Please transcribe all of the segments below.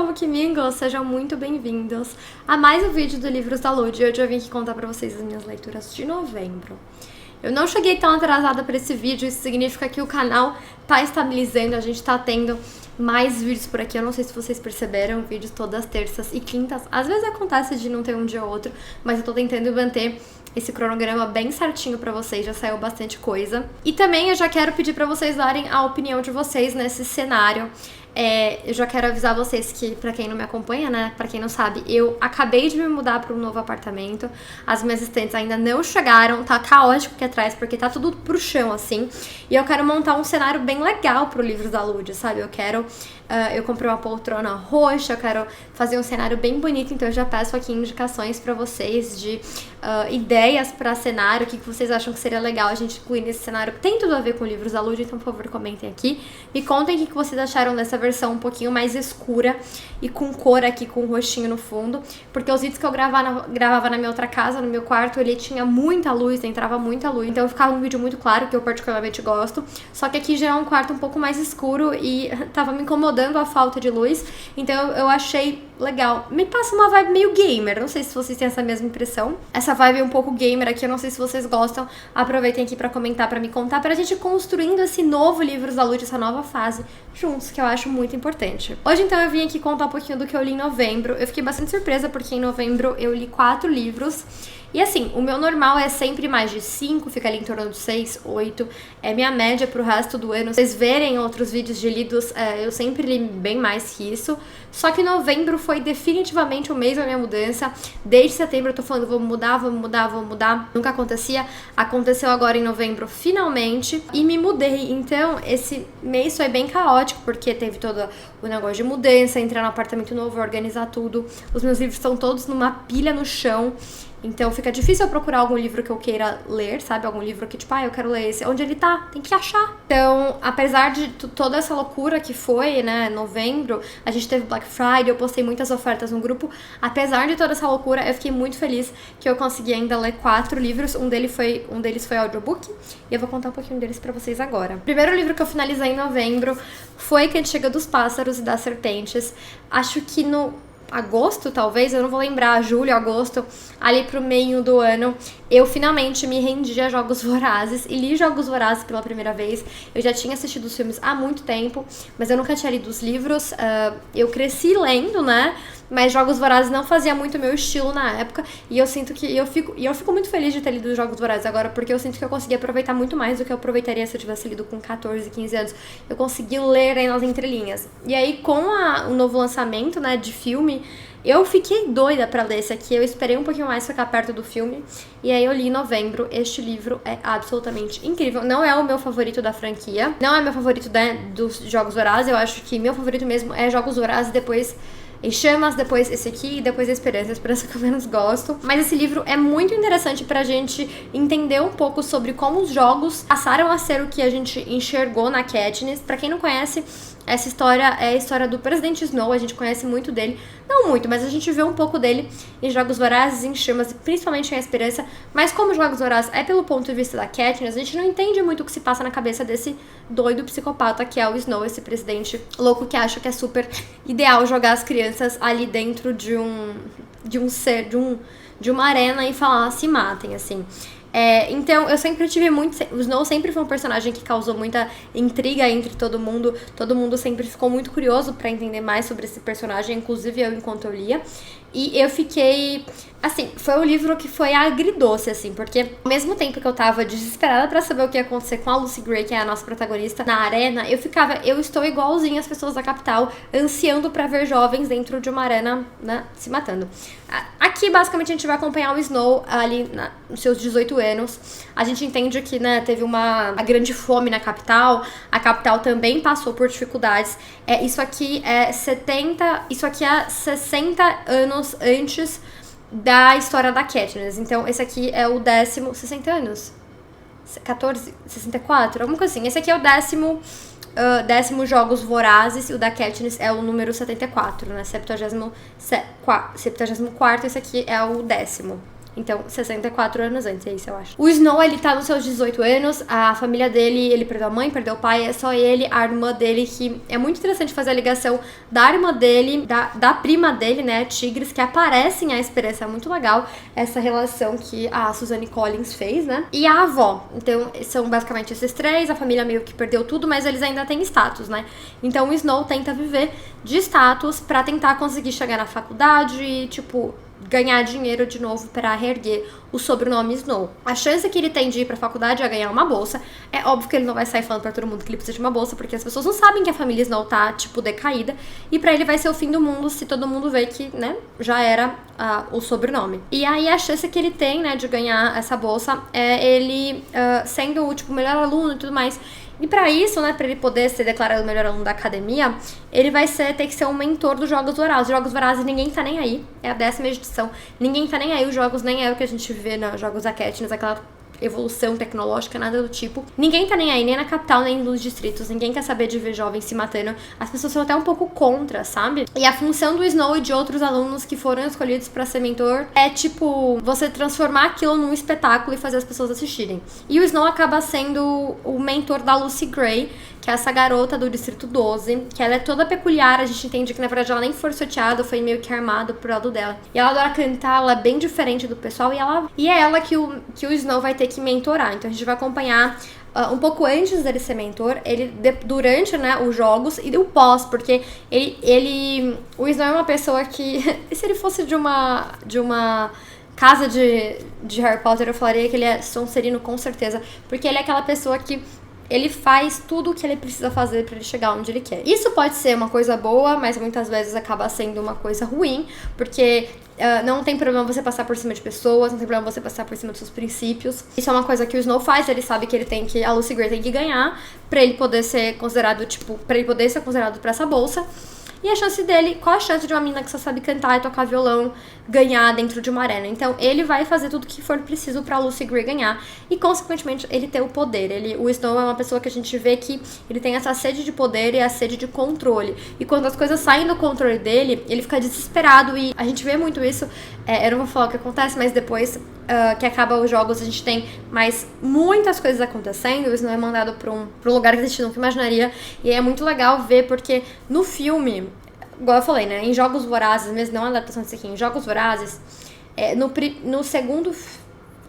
povo que mingle, sejam muito bem-vindos a mais um vídeo do Livros da Lud. Hoje eu vim aqui contar pra vocês as minhas leituras de novembro. Eu não cheguei tão atrasada pra esse vídeo, isso significa que o canal tá estabilizando, a gente tá tendo mais vídeos por aqui. Eu não sei se vocês perceberam, vídeos todas terças e quintas. Às vezes acontece de não ter um dia ou outro, mas eu tô tentando manter esse cronograma bem certinho pra vocês, já saiu bastante coisa. E também eu já quero pedir pra vocês darem a opinião de vocês nesse cenário. Eu já quero avisar vocês que, pra quem não me acompanha, né, pra quem não sabe, eu acabei de me mudar pra um novo apartamento. As minhas estantes ainda não chegaram, tá caótico aqui atrás, porque tá tudo pro chão, assim. E eu quero montar um cenário bem legal pro Livros da Lud, sabe? Eu comprei uma poltrona roxa, eu quero fazer um cenário bem bonito, então eu já peço aqui indicações pra vocês de ideias pra cenário, o que vocês acham que seria legal a gente incluir nesse cenário, que tem tudo a ver com Livros da Lud, então por favor comentem aqui. Me contem o que vocês acharam dessa versão um pouquinho mais escura e com cor aqui, com um roxinho no fundo, porque os vídeos que eu gravava na minha outra casa, no meu quarto, ele tinha muita luz, entrava muita luz, então ficava um vídeo muito claro, que eu particularmente gosto, só que aqui já é um quarto um pouco mais escuro e tava me incomodando a falta de luz, então eu achei legal. Me passa uma vibe meio gamer, não sei se vocês têm essa mesma impressão. Essa vibe um pouco gamer aqui, eu não sei se vocês gostam. Aproveitem aqui pra comentar, pra me contar, pra gente ir construindo esse novo Livros da Lud, essa nova fase juntos, que eu acho muito importante. Hoje, então, eu vim aqui contar um pouquinho do que eu li em novembro. Eu fiquei bastante surpresa, porque em novembro eu li 4 livros. E assim, o meu normal é sempre mais de 5, fica ali em torno de 6, 8. É minha média pro resto do ano. Vocês verem outros vídeos de lidos, eu sempre li bem mais que isso. Só que novembro foi definitivamente o mês da minha mudança. Desde setembro eu tô falando, vou mudar, vou mudar, vou mudar. Nunca acontecia. Aconteceu agora em novembro, finalmente. E me mudei. Então, esse mês foi bem caótico, porque teve todo o negócio de mudança, entrar no apartamento novo, organizar tudo. Os meus livros estão todos numa pilha no chão. Então fica difícil eu procurar algum livro que eu queira ler, sabe? Algum livro que, tipo, eu quero ler esse. Onde ele tá? Tem que achar. Então, apesar de toda essa loucura que foi, né, novembro, a gente teve Black Friday, eu postei muitas ofertas no grupo. Apesar de toda essa loucura, eu fiquei muito feliz que eu consegui ainda ler 4 livros. Um deles foi audiobook, e eu vou contar um pouquinho deles pra vocês agora. O primeiro livro que eu finalizei em novembro foi Cantiga dos Pássaros e das Serpentes. Acho que no agosto, talvez, eu não vou lembrar, julho, agosto, ali pro meio do ano, eu finalmente me rendi a Jogos Vorazes e li Jogos Vorazes pela primeira vez. Eu já tinha assistido os filmes há muito tempo, mas eu nunca tinha lido os livros. Eu cresci lendo, né? Mas Jogos Vorazes não fazia muito meu estilo na época, e eu sinto que eu fico muito feliz de ter lido Jogos Vorazes agora, porque eu sinto que eu consegui aproveitar muito mais do que eu aproveitaria se eu tivesse lido com 14, 15 anos. Eu consegui ler aí nas entrelinhas. E aí, com o novo lançamento, né, de filme, eu fiquei doida pra ler esse aqui. Eu esperei um pouquinho mais ficar perto do filme, e aí eu li em novembro. Este livro é absolutamente incrível. Não é o meu favorito da franquia, não é meu favorito, né, dos Jogos Vorazes. Eu acho que meu favorito mesmo é Jogos Vorazes, depois Em Chamas, depois esse aqui e depois A Esperança. A Esperança que eu menos gosto. Mas esse livro é muito interessante pra gente entender um pouco sobre como os jogos passaram a ser o que a gente enxergou na Katniss. Pra quem não conhece, essa história é a história do Presidente Snow. A gente conhece muito dele, não muito, mas a gente vê um pouco dele em Jogos Vorazes, em Chamas e principalmente em A Esperança. Mas como Jogos Vorazes é pelo ponto de vista da Katniss, a gente não entende muito o que se passa na cabeça desse doido psicopata que é o Snow, esse presidente louco que acha que é super ideal jogar as crianças ali dentro de uma arena e falar, se matem, assim. Então, eu sempre tive muito... O Snow sempre foi um personagem que causou muita intriga entre todo mundo. Todo mundo sempre ficou muito curioso pra entender mais sobre esse personagem, inclusive eu, enquanto eu lia. E eu fiquei... Assim, foi um livro que foi agridoce, assim, porque ao mesmo tempo que eu tava desesperada pra saber o que ia acontecer com a Lucy Gray, que é a nossa protagonista, na arena, eu estou igualzinha as pessoas da capital, ansiando pra ver jovens dentro de uma arena, né, se matando. Aqui, basicamente, a gente vai acompanhar o Snow ali nos seus 18 anos. A gente entende que, né, teve a grande fome na capital, a capital também passou por dificuldades. Isso aqui é 60 anos antes da história da Katniss. Então, esse aqui é o 10º... 60 anos? 14? 64? Alguma coisa assim. Esse aqui é o 10º Jogos Vorazes, e o da Katniss é o número 74, né? 74º, esse aqui é o 10º. Então, 64 anos antes, é isso, eu acho. O Snow, ele tá nos seus 18 anos, a família dele, ele perdeu a mãe, perdeu o pai, é só ele, a irmã dele, que é muito interessante fazer a ligação da irmã dele, da prima dele, né, Tigres, que aparece em A Esperança, é muito legal essa relação que a Suzanne Collins fez, né, e a avó. Então, são basicamente esses três, a família meio que perdeu tudo, mas eles ainda têm status, né, então o Snow tenta viver de status pra tentar conseguir chegar na faculdade e, tipo, ganhar dinheiro de novo para reerguer o sobrenome Snow. A chance que ele tem de ir pra faculdade é ganhar uma bolsa. É óbvio que ele não vai sair falando pra todo mundo que ele precisa de uma bolsa, porque as pessoas não sabem que a família Snow tá, tipo, decaída. E pra ele vai ser o fim do mundo se todo mundo vê que, né, já era o sobrenome. E aí a chance que ele tem, né, de ganhar essa bolsa é ele sendo, tipo, o melhor aluno e tudo mais. E pra isso, né, pra ele poder ser declarado o melhor aluno da academia, ele vai ter que ser um mentor dos Jogos Vorazes. Os Jogos Vorazes ninguém tá nem aí, é a 10ª edição, ninguém tá nem aí, os jogos nem é o que a gente vê nos Jogos da Katniss, aquela evolução tecnológica, nada do tipo. Ninguém tá nem aí, nem na capital, nem nos distritos. Ninguém quer saber de ver jovens se matando. As pessoas são até um pouco contra, sabe? E a função do Snow e de outros alunos que foram escolhidos pra ser mentor é, tipo, você transformar aquilo num espetáculo e fazer as pessoas assistirem. E o Snow acaba sendo o mentor da Lucy Gray, que é essa garota do Distrito 12, que ela é toda peculiar, a gente entende que na verdade ela nem foi sorteada, foi meio que armada pro lado dela. E ela adora cantar, ela é bem diferente do pessoal, e é ela que o Snow vai ter que mentorar. Então a gente vai acompanhar um pouco antes dele ser mentor, durante, né, os jogos e o pós, porque o Snow é uma pessoa que, se ele fosse de uma casa de Harry Potter, eu falaria que ele é Sonserino com certeza, porque ele é aquela pessoa que ele faz tudo o que ele precisa fazer pra ele chegar onde ele quer. Isso pode ser uma coisa boa, mas muitas vezes acaba sendo uma coisa ruim, porque não tem problema você passar por cima de pessoas, não tem problema você passar por cima dos seus princípios. Isso é uma coisa que o Snow faz, ele sabe que a Lucy Gray tem que ganhar pra ele poder ser considerado, pra essa bolsa. E a chance dele, qual a chance de uma menina que só sabe cantar e tocar violão ganhar dentro de uma arena? Então, ele vai fazer tudo que for preciso pra Lucy Gray ganhar. E, consequentemente, ele ter o poder. O Snow é uma pessoa que a gente vê que ele tem essa sede de poder e a sede de controle. E quando as coisas saem do controle dele, ele fica desesperado. E a gente vê muito isso. Eu não vou falar o que acontece, mas depois que acaba os jogos, a gente tem mais muitas coisas acontecendo. O Snow é mandado pra um lugar que a gente nunca imaginaria. E é muito legal ver, porque no filme, igual eu falei, né, em Jogos Vorazes, mesmo não a adaptação disso aqui, em Jogos Vorazes,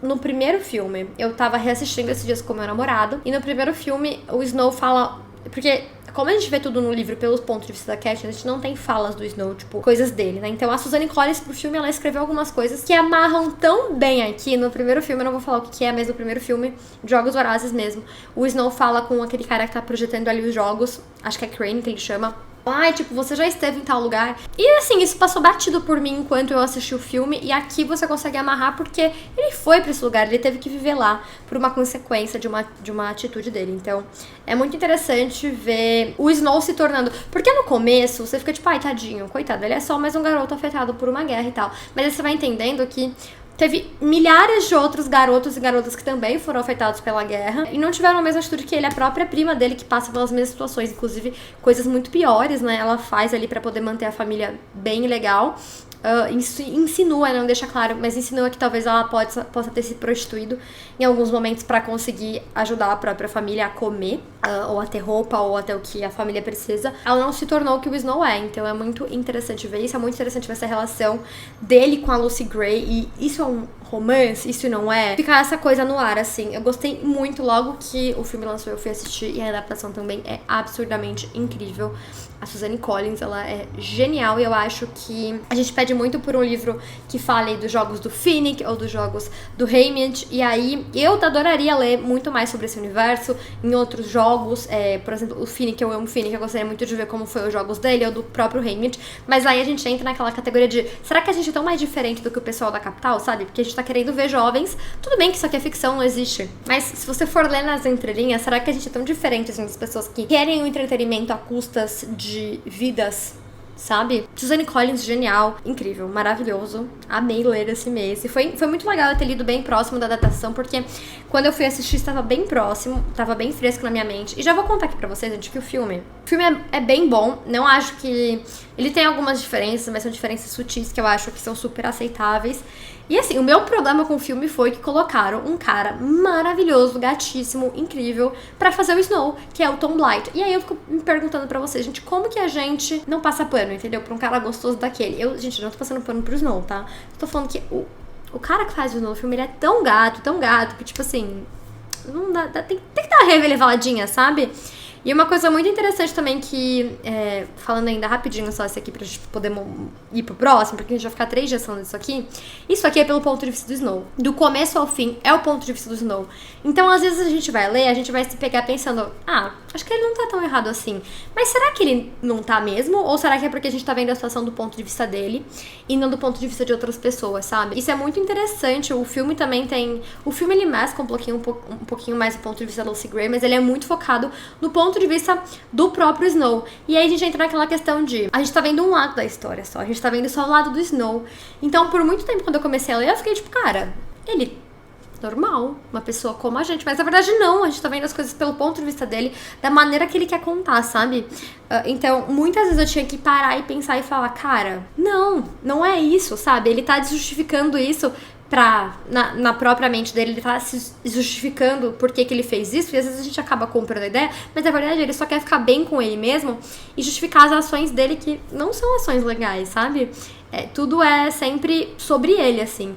no primeiro filme, eu tava reassistindo esses dias com meu namorado, e no primeiro filme o Snow fala, porque como a gente vê tudo no livro pelos pontos de vista da Katniss, a gente não tem falas do Snow, tipo, coisas dele, né? Então a Suzanne Collins pro filme, ela escreveu algumas coisas que amarram tão bem aqui no primeiro filme. Eu não vou falar o que é, mas no primeiro filme, Jogos Vorazes mesmo, o Snow fala com aquele cara que tá projetando ali os jogos, acho que é Crane que ele chama. Ai, tipo, você já esteve em tal lugar. E assim, isso passou batido por mim enquanto eu assisti o filme. E aqui você consegue amarrar porque ele foi pra esse lugar, ele teve que viver lá por uma consequência de uma atitude dele. Então, é muito interessante ver o Snow se tornando... Porque no começo, você fica tipo, ai, tadinho, coitado, ele é só mais um garoto afetado por uma guerra e tal. Mas aí você vai entendendo que teve milhares de outros garotos e garotas que também foram afetados pela guerra e não tiveram a mesma atitude que ele. A própria prima dele que passa pelas mesmas situações, inclusive coisas muito piores, né? Ela faz ali pra poder manter a família bem legal. Insinua, não deixa claro, mas insinua que talvez ela possa ter se prostituído em alguns momentos pra conseguir ajudar a própria família a comer, ou a ter roupa, ou até o que a família precisa. Ela não se tornou o que o Snow é, então é muito interessante ver isso, é muito interessante ver essa relação dele com a Lucy Gray, e isso é um romance, isso não é? Ficar essa coisa no ar, assim. Eu gostei muito, logo que o filme lançou eu fui assistir, e a adaptação também é absurdamente incrível. A Suzanne Collins, ela é genial, e eu acho que a gente pede muito por um livro que fale dos jogos do Finnick ou dos jogos do Haymitch, e aí eu adoraria ler muito mais sobre esse universo em outros jogos, por exemplo, o Finnick, eu amo o Finnick, eu gostaria muito de ver como foi os jogos dele ou do próprio Haymitch, mas aí a gente entra naquela categoria de, será que a gente é tão mais diferente do que o pessoal da capital, sabe? Porque a gente tá querendo ver jovens, tudo bem que isso aqui é ficção, não existe, mas se você for ler nas entrelinhas, será que a gente é tão diferente assim das pessoas que querem o entretenimento a custas de vidas sabe? Suzanne Collins, genial, incrível, maravilhoso. Amei ler esse mês. E foi muito legal eu ter lido bem próximo da adaptação, porque quando eu fui assistir estava bem próximo, estava bem fresco na minha mente. E já vou contar aqui pra vocês, gente, que o filme é bem bom. Não acho que... Ele tem algumas diferenças, mas são diferenças sutis que eu acho que são super aceitáveis. E assim, o meu problema com o filme foi que colocaram um cara maravilhoso, gatíssimo, incrível, pra fazer o Snow, que é o Tom Blythe. E aí eu fico me perguntando pra vocês, gente, como que a gente não passa pano, entendeu? Pra um cara gostoso daquele. Gente, eu não tô passando pano pro Snow, tá? Eu tô falando que o cara que faz o Snow no filme, ele é tão gato, que tipo assim... Não dá, tem que dar uma reveladinha, sabe? E uma coisa muito interessante também que, falando ainda rapidinho só isso aqui pra gente poder ir pro próximo, porque a gente vai ficar 3 dias falando disso aqui. Isso aqui é pelo ponto de vista do Snow. Do começo ao fim é o ponto de vista do Snow. Então, às vezes a gente vai ler, a gente vai se pegar pensando, acho que ele não tá tão errado assim. Mas será que ele não tá mesmo? Ou será que é porque a gente tá vendo a situação do ponto de vista dele e não do ponto de vista de outras pessoas, sabe? Isso é muito interessante. O filme também tem... O filme, ele mescla um pouquinho mais o ponto de vista da Lucy Gray, mas ele é muito focado no ponto de vista do próprio Snow. E aí a gente entra naquela questão de... A gente tá vendo um lado da história só. A gente tá vendo só o lado do Snow. Então, por muito tempo, quando eu comecei a ler, eu fiquei tipo, cara, ele... normal, uma pessoa como a gente, mas na verdade não, a gente tá vendo as coisas pelo ponto de vista dele, da maneira que ele quer contar, sabe? Então, muitas vezes eu tinha que parar e pensar e falar, cara, não é isso, sabe? Ele tá justificando isso na própria mente dele, ele tá se justificando por que ele fez isso, e às vezes a gente acaba comprando a ideia, mas na verdade ele só quer ficar bem com ele mesmo e justificar as ações dele que não são ações legais, sabe? Tudo é sempre sobre ele, assim.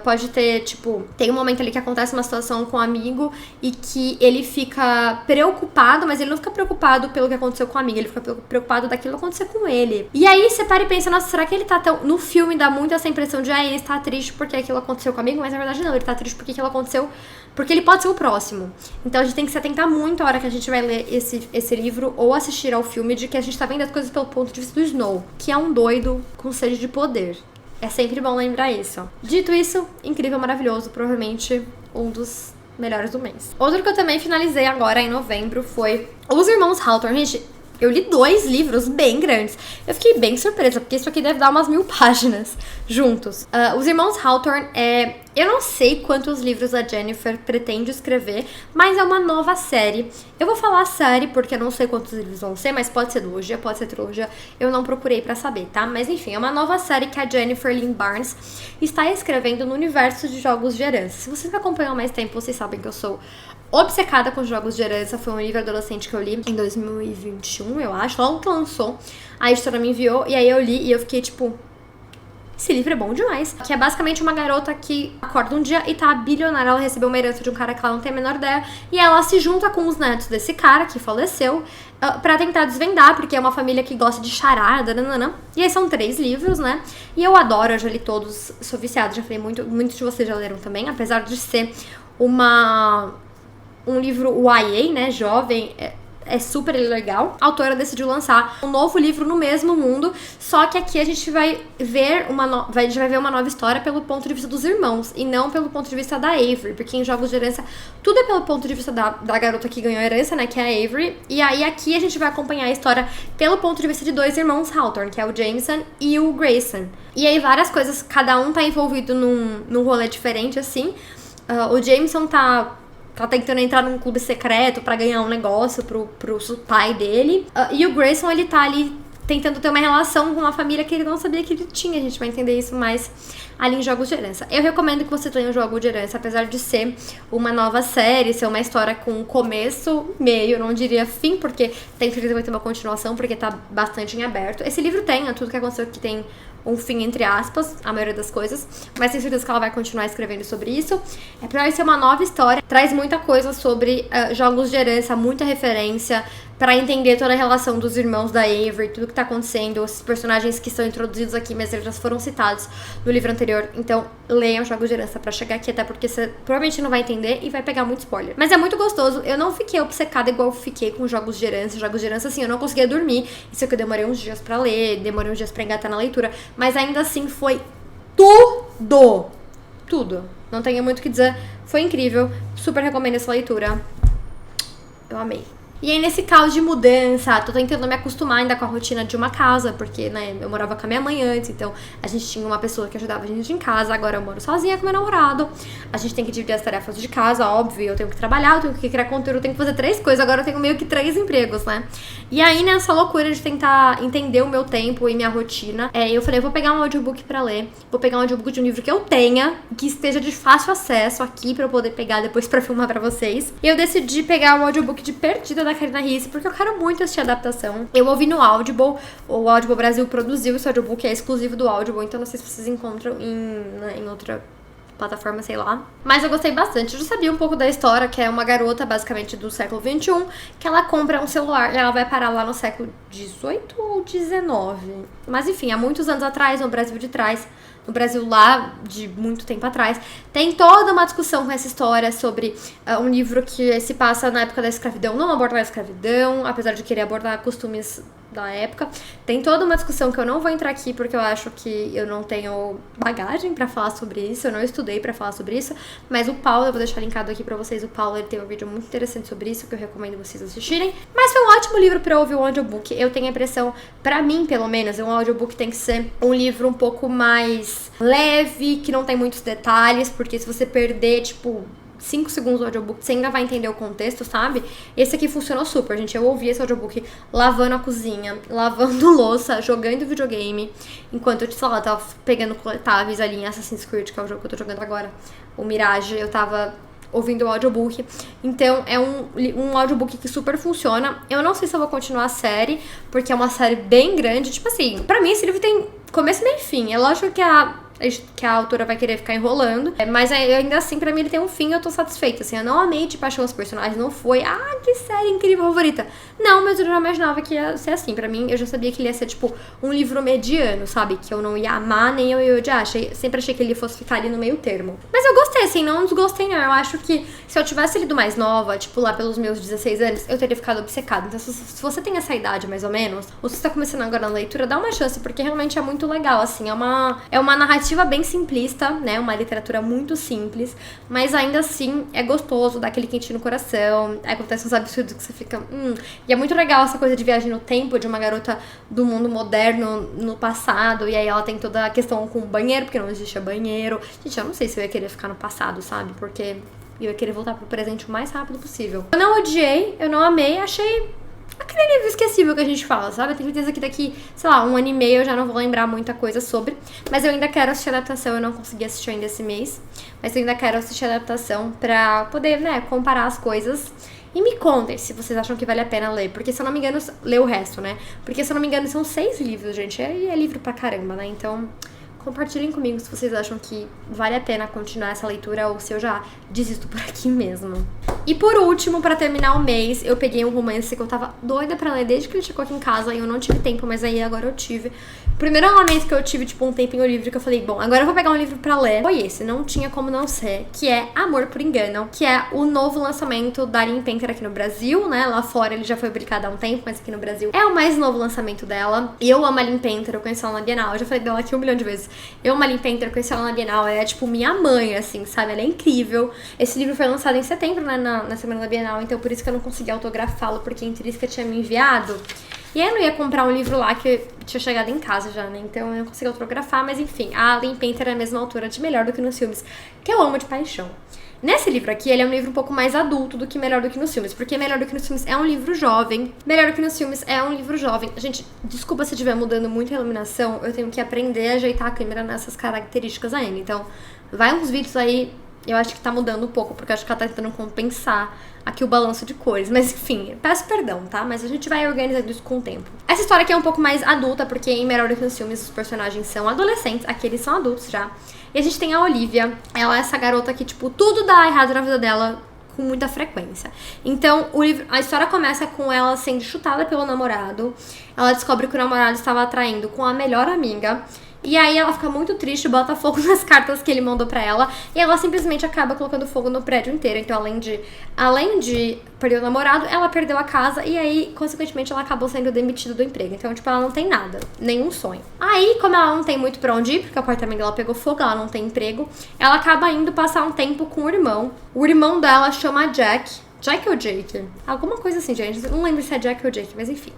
Pode ter, tipo, tem um momento ali que acontece uma situação com um amigo e que ele fica preocupado, mas ele não fica preocupado pelo que aconteceu com o amigo, ele fica preocupado daquilo que aconteceu com ele. E aí você para e pensa, nossa, será que ele tá tão... No filme dá muito essa impressão de, ele está triste porque aquilo aconteceu com o amigo, mas na verdade não, ele tá triste porque aquilo aconteceu, porque ele pode ser o próximo. Então a gente tem que se atentar muito a hora que a gente vai ler esse livro ou assistir ao filme, de que a gente tá vendo as coisas pelo ponto de vista do Snow, que é um doido com sede de poder. É sempre bom lembrar isso. Dito isso, incrível, maravilhoso, provavelmente um dos melhores do mês. Outro que eu também finalizei agora em novembro foi Os Irmãos Hawthorne. Gente, eu li 2 livros bem grandes. Eu fiquei bem surpresa, porque isso aqui deve dar umas 1000 páginas juntos. Os Irmãos Hawthorne eu não sei quantos livros a Jennifer pretende escrever, mas é uma nova série. Eu vou falar série porque eu não sei quantos livros vão ser, mas pode ser duologia, pode ser trilogia. Eu não procurei pra saber, tá? Mas enfim, é uma nova série que a Jennifer Lynn Barnes está escrevendo no universo de jogos de herança. Se vocês me acompanham há mais tempo, vocês sabem que eu sou obcecada com jogos de herança. Foi um livro adolescente que eu li em 2021, eu acho, logo que lançou. A editora me enviou e aí eu li e eu fiquei tipo... Esse livro é bom demais. Que é basicamente uma garota que acorda um dia e tá bilionária. Ela recebeu uma herança de um cara que ela não tem a menor ideia. E ela se junta com os netos desse cara que faleceu pra tentar desvendar, porque é uma família que gosta de charada, nananã. E aí são 3 livros, né? E eu adoro, eu já li todos, sou viciada, já falei muitos de vocês já leram também. Apesar de ser um livro YA, né, jovem, é super legal. A autora decidiu lançar um novo livro no mesmo mundo, só que aqui a gente vai ver uma nova história pelo ponto de vista dos irmãos, e não pelo ponto de vista da Avery, porque em jogos de herança tudo é pelo ponto de vista da garota que ganhou a herança, né, que é a Avery, e aí aqui a gente vai acompanhar a história pelo ponto de vista de 2 irmãos Hawthorne, que é o Jameson e o Grayson. E aí várias coisas, cada um tá envolvido num rolê diferente, assim. O Jameson tá tentando entrar num clube secreto pra ganhar um negócio pro pai dele. E o Grayson, ele tá ali tentando ter uma relação com uma família que ele não sabia que ele tinha. A gente vai entender isso mais ali em Jogos de Herança. Eu recomendo que você tenha um Jogo de Herança, apesar de ser uma nova série, ser uma história com começo, meio, não diria fim, porque tem certeza que vai ter uma continuação, porque tá bastante em aberto. Esse livro tem, tudo que aconteceu que tem um fim entre aspas, a maioria das coisas, mas tenho certeza que ela vai continuar escrevendo sobre isso. Pra ser uma nova história, traz muita coisa sobre jogos de herança, muita referência, pra entender toda a relação dos irmãos da Avery, tudo que tá acontecendo, os personagens que são introduzidos aqui, mas eles já foram citados no livro anterior. Então, leiam Jogos de Herança pra chegar aqui, até porque você provavelmente não vai entender e vai pegar muito spoiler. Mas é muito gostoso. Eu não fiquei obcecada igual eu fiquei com Jogos de Herança. Jogos de Herança, assim, eu não conseguia dormir. Isso é que eu demorei uns dias pra ler, demorei uns dias pra engatar na leitura. Mas ainda assim, foi tudo. Tudo. Não tenho muito o que dizer. Foi incrível. Super recomendo essa leitura. Eu amei. E aí, nesse caos de mudança, tô tentando me acostumar ainda com a rotina de uma casa, porque, né, eu morava com a minha mãe antes, então a gente tinha uma pessoa que ajudava a gente em casa, agora eu moro sozinha com meu namorado. A gente tem que dividir as tarefas de casa, óbvio, eu tenho que trabalhar, eu tenho que criar conteúdo, eu tenho que fazer 3 coisas, agora eu tenho meio que 3 empregos, né? E aí, nessa loucura de tentar entender o meu tempo e minha rotina, eu falei, eu vou pegar um audiobook pra ler, vou pegar um audiobook de um livro que eu tenha, que esteja de fácil acesso aqui pra eu poder pegar depois pra filmar pra vocês. E eu decidi pegar o audiobook de Perdida, da Karina Risse, porque eu quero muito assistir a adaptação. Eu ouvi no Audible, o Audible Brasil produziu esse audiobook, é exclusivo do Audible, então não sei se vocês encontram em outra plataforma, sei lá. Mas eu gostei bastante. Eu já sabia um pouco da história, que é uma garota, basicamente, do século XXI, que ela compra um celular e ela vai parar lá no século XVIII ou XIX. Mas enfim, há muitos anos atrás, no Brasil de trás, no Brasil lá de muito tempo atrás, tem toda uma discussão com essa história sobre um livro que se passa na época da escravidão, não aborda a escravidão, apesar de querer abordar costumes da época. Tem toda uma discussão que eu não vou entrar aqui porque eu acho que eu não tenho bagagem pra falar sobre isso, eu não estudei pra falar sobre isso, mas o Paulo, eu vou deixar linkado aqui pra vocês, o Paulo, ele tem um vídeo muito interessante sobre isso que eu recomendo vocês assistirem. Mas foi um ótimo livro pra ouvir o audiobook. Eu tenho a impressão, pra mim pelo menos, um audiobook tem que ser um livro um pouco mais leve, que não tem muitos detalhes, porque se você perder, tipo, 5 segundos do audiobook, você ainda vai entender o contexto, sabe? Esse aqui funcionou super, gente. Eu ouvi esse audiobook lavando a cozinha, lavando louça, jogando videogame, enquanto eu, sei lá, tava pegando coletáveis ali em Assassin's Creed, que é o jogo que eu tô jogando agora, o Mirage, eu tava ouvindo o audiobook. Então, é um audiobook que super funciona. Eu não sei se eu vou continuar a série, porque é uma série bem grande. Tipo assim, pra mim esse livro tem começo, meio e fim. É lógico que a autora vai querer ficar enrolando, mas ainda assim, pra mim, ele tem um fim e eu tô satisfeita, assim, eu não amei de paixão os personagens, não foi, que série incrível, favorita. Não, mas eu já imaginava que ia ser assim, pra mim, eu já sabia que ele ia ser, tipo, um livro mediano, sabe, que eu não ia amar, nem eu ia odiar, sempre achei que ele fosse ficar ali no meio termo. Mas eu gostei, assim, não desgostei não, eu acho que se eu tivesse lido mais nova, tipo, lá pelos meus 16 anos, eu teria ficado obcecada. Então, se você tem essa idade, mais ou menos, ou se você tá começando agora na leitura, dá uma chance, porque realmente é muito legal, assim, é uma narrativa bem simplista, né, uma literatura muito simples, mas ainda assim é gostoso, dá aquele quentinho no coração, aí acontecem uns absurdos que você fica, E é muito legal essa coisa de viagem no tempo, de uma garota do mundo moderno no passado, e aí ela tem toda a questão com o banheiro, porque não existia banheiro. Gente, eu não sei se eu ia querer ficar no passado, sabe, porque eu ia querer voltar pro presente o mais rápido possível. Eu não odiei, eu não amei, achei aquele livro esquecível que a gente fala, sabe? Eu tenho certeza que daqui, sei lá, 1 ano e meio eu já não vou lembrar muita coisa sobre. Mas eu ainda quero assistir a adaptação, eu não consegui assistir ainda esse mês. Mas eu ainda quero assistir a adaptação pra poder, né, comparar as coisas. E me contem se vocês acham que vale a pena ler. Porque se eu não me engano, ler o resto, né? Porque se eu não me engano, são 6 livros, gente. E é livro pra caramba, né? Então, compartilhem comigo se vocês acham que vale a pena continuar essa leitura ou se eu já desisto por aqui mesmo. E por último, pra terminar o mês, eu peguei um romance que eu tava doida pra ler desde que ele chegou aqui em casa e eu não tive tempo, mas aí agora eu tive. O primeiro momento que eu tive, tipo, um tempinho livre que eu falei, bom, agora eu vou pegar um livro pra ler. Foi esse, não tinha como não ser, que é Amor por Engano, que é o novo lançamento da Aline Painter aqui no Brasil, né? Lá fora ele já foi publicado há um tempo, mas aqui no Brasil é o mais novo lançamento dela. E eu amo a Aline Painter, eu conheci ela na Bienal, eu já falei dela aqui 1 milhão de vezes. Eu amo a Aline Painter, eu conheci ela na Bienal, é tipo minha mãe, assim, sabe? Ela é incrível. Esse livro foi lançado em setembro, né, na semana da Bienal, então por isso que eu não consegui autografá-lo, porque a Intrínseca tinha me enviado. E aí eu não ia comprar um livro lá que tinha chegado em casa já, né? Então eu não consegui autografar, mas enfim, a Aline Painter é a mesma autora de Melhor do que nos Filmes, que eu amo de paixão. Nesse livro aqui, ele é um livro um pouco mais adulto do que Melhor do que nos Filmes, porque Melhor do que nos Filmes é um livro jovem. Melhor do que nos Filmes é um livro jovem. Gente, desculpa se estiver mudando muito a iluminação, eu tenho que aprender a ajeitar a câmera nessas características ainda. Então, vai uns vídeos aí, eu acho que tá mudando um pouco, porque eu acho que ela tá tentando compensar aqui o balanço de cores. Mas enfim, peço perdão, tá? Mas a gente vai organizando isso com o tempo. Essa história aqui é um pouco mais adulta, porque em Melhor do que nos Filmes os personagens são adolescentes, aqui eles são adultos já. E a gente tem a Olivia, ela é essa garota que, tipo, tudo dá errado na vida dela com muita frequência. Então, a história começa com ela sendo chutada pelo namorado. Ela descobre que o namorado estava atraindo com a melhor amiga. E aí ela fica muito triste, bota fogo nas cartas que ele mandou pra ela. E ela simplesmente acaba colocando fogo no prédio inteiro. Então, além de perder o namorado, ela perdeu a casa. E aí, consequentemente, ela acabou sendo demitida do emprego. Então, tipo, ela não tem nada, nenhum sonho. Aí, como ela não tem muito pra onde ir, porque o apartamento dela pegou fogo, ela não tem emprego, ela acaba indo passar um tempo com o irmão. O irmão dela chama Jack, Jack ou Jake? Alguma coisa assim, gente. Não lembro se é Jack ou Jake, mas enfim.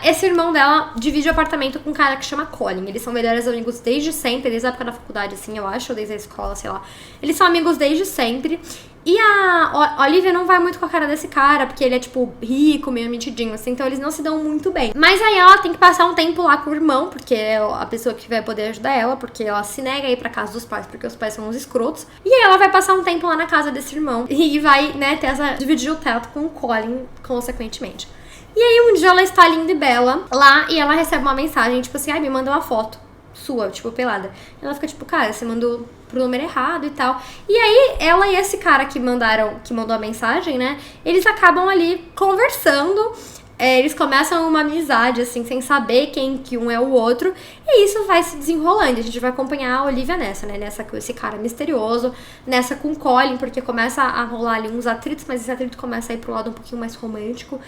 Esse irmão dela divide o apartamento com um cara que chama Colin. Eles são melhores amigos desde sempre, desde a época da faculdade, assim, eu acho, ou desde a escola, sei lá. Eles são amigos desde sempre. E a Olivia não vai muito com a cara desse cara, porque ele é, tipo, rico, meio metidinho, assim, então eles não se dão muito bem. Mas aí ela tem que passar um tempo lá com o irmão, porque é a pessoa que vai poder ajudar ela, porque ela se nega a ir pra casa dos pais, porque os pais são uns escrotos. E aí ela vai passar um tempo lá na casa desse irmão. E vai, né, dividir o teto com o Colin, consequentemente. E aí um dia ela está linda e bela lá e ela recebe uma mensagem, tipo assim, ai, me manda uma foto sua, tipo, pelada. E ela fica tipo, cara, você mandou pro número errado e tal. E aí ela e esse cara que mandou a mensagem, né, eles acabam ali conversando. Eles começam uma amizade, assim, sem saber quem que um é o outro. E isso vai se desenrolando. A gente vai acompanhar a Olivia nessa, né? Nessa com esse cara misterioso. Nessa com o Colin, porque começa a rolar ali uns atritos, mas esse atrito começa a ir pro lado um pouquinho mais romântico.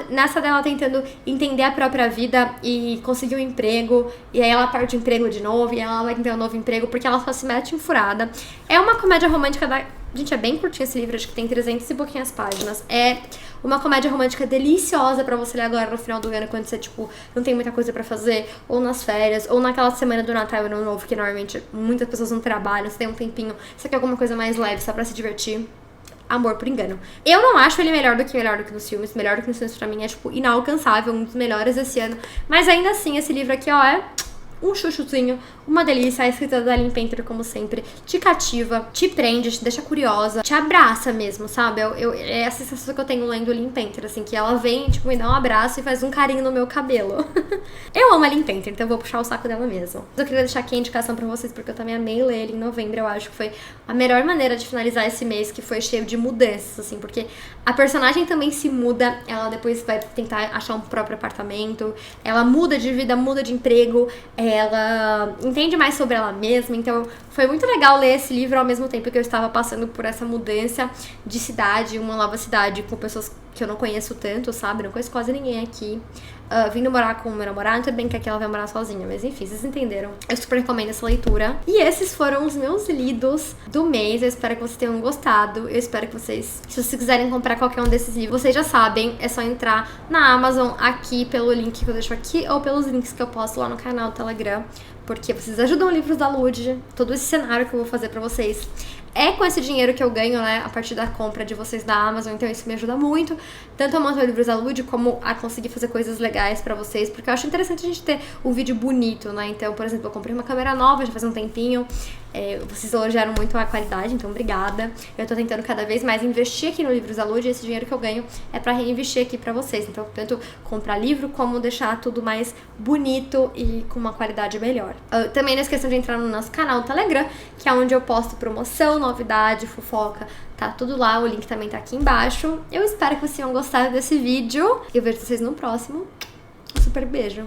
Nessa dela tentando entender a própria vida e conseguir um emprego. E aí ela perde o emprego de novo. E ela vai tentar um novo emprego, porque ela só se mete em furada. É uma comédia romântica da... Gente, é bem curtinho esse livro, acho que tem 300 e pouquinhas páginas. É uma comédia romântica deliciosa pra você ler agora no final do ano, quando você, tipo, não tem muita coisa pra fazer, ou nas férias, ou naquela semana do Natal e Ano Novo, que normalmente muitas pessoas não trabalham, você tem um tempinho, você quer alguma coisa mais leve, só pra se divertir. Amor por engano. Eu não acho ele melhor do que nos filmes. Melhor do que nos filmes pra mim é, tipo, inalcançável, um dos melhores esse ano. Mas ainda assim, esse livro aqui, ó, é... um chuchuzinho, uma delícia. A escrita da Ellen Painter, como sempre, te cativa, te prende, te deixa curiosa, te abraça mesmo, sabe? É a sensação que eu tenho lendo Ellen Painter, assim, que ela vem, tipo, me dá um abraço e faz um carinho no meu cabelo. Eu amo a Ellen Painter, então eu vou puxar o saco dela mesmo. Eu queria deixar aqui a indicação pra vocês, porque eu também amei ler ele em novembro. Eu acho que foi a melhor maneira de finalizar esse mês, que foi cheio de mudanças, assim, porque a personagem também se muda, ela depois vai tentar achar um próprio apartamento, ela muda de vida, muda de emprego, ela entende mais sobre ela mesma, então foi muito legal ler esse livro ao mesmo tempo que eu estava passando por essa mudança de cidade, uma nova cidade com pessoas que eu não conheço tanto, sabe? Não conheço quase ninguém aqui. Vindo morar com o meu namorado, tudo bem que aqui ela vai morar sozinha, mas enfim, vocês entenderam. Eu super recomendo essa leitura. E esses foram os meus lidos do mês. Eu espero que vocês tenham gostado. Eu espero que vocês, se vocês quiserem comprar qualquer um desses livros, vocês já sabem, é só entrar na Amazon aqui pelo link que eu deixo aqui ou pelos links que eu posto lá no canal do Telegram, porque vocês ajudam o Livros da Lud, todo esse cenário que eu vou fazer pra vocês. É com esse dinheiro que eu ganho, né, a partir da compra de vocês da Amazon, então isso me ajuda muito, tanto a manter o Livros da Lud, como a conseguir fazer coisas legais pra vocês, porque eu acho interessante a gente ter um vídeo bonito, né, então, por exemplo, eu comprei uma câmera nova já faz um tempinho, vocês elogiaram muito a qualidade, então obrigada. Eu tô tentando cada vez mais investir aqui no Livros da Lud, e esse dinheiro que eu ganho é pra reinvestir aqui pra vocês, então tanto comprar livro como deixar tudo mais bonito e com uma qualidade melhor. Também não esqueçam de entrar no nosso canal do Telegram, que é onde eu posto promoção, novidade, fofoca, tá tudo lá, o link também tá aqui embaixo. Eu espero que vocês tenham gostado desse vídeo, eu vejo vocês no próximo. Um super beijo!